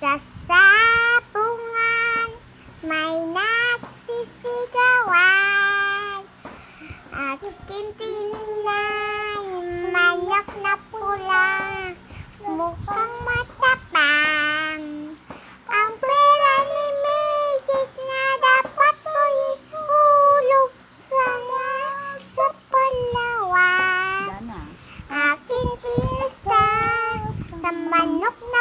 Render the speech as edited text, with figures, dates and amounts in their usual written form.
Sa sabungan may nagsisigawan. Aking tiningnan, manok na pula, mukhang matapang. Ang pera ni Mrs. na dapat ko ihulog sana sa Palawan. Aking pinustang sa manok na